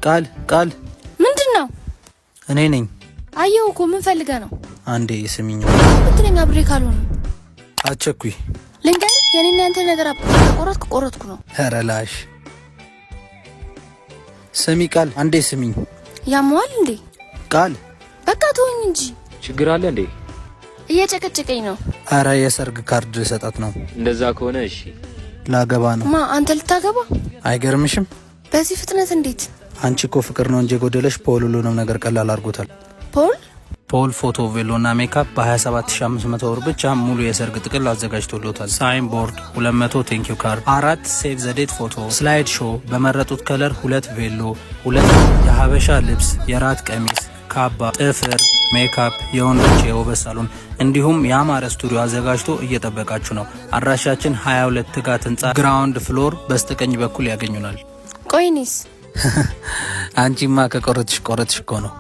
ቃል ምንድነው? እኔ ነኝ። አየው እኮ ምን ፈልገህ ነው? አንዴ ስሚኝ። ብትለኛ ብሬ ካልሆነ አትቸኩይ። ልንገር የኔና ያንተ ነገር ቆረጥኩ ነው። ኧረ ላሽ ስሚ ቃል፣ አንዴ ስሚኝ። ያመዋል እንዴ? ቃል በቃ ተወኝ እንጂ። ችግር አለ እንዴ? እየጨቀጨቀኝ ነው። ኧረ የሰርግ ካርድ ሰጣት ነው። እንደዛ ከሆነ እሺ። ላገባ ነው። ማ አንተ ልታገባ? አይገርምሽም? በዚህ ፍጥነት እንዴት? አንቺ እኮ ፍቅር ነው እንጂ ጎደለሽ። ፖል ሁሉንም ነገር ቀላል አድርጎታል። ፖል ፎቶ፣ ቬሎና ሜካፕ በ27500 ብር ብቻ ሙሉ የሰርግ ጥቅል አዘጋጅቶሎታል። ሳይን ቦርድ 200 ቴንኪው ካርድ፣ 4 ሴቭ ዘ ዴት ፎቶ፣ ስላይድ ሾ በመረጡት ከለር 2 ቬሎ፣ 2 የሀበሻ ልብስ፣ የራት ቀሚስ፣ ካባ፣ ጥፍር፣ ሜካፕ፣ የወንዶች የውበት ሳሎን እንዲሁም ያማረ ስቱዲዮ አዘጋጅቶ እየጠበቃችሁ ነው። አድራሻችን 22 ትጋት ህንጻ ግራውንድ ፍሎር በስተቀኝ በኩል ያገኙናል። ቆይኒስ አንቺማ ከቆረጥሽ እኮ ነው።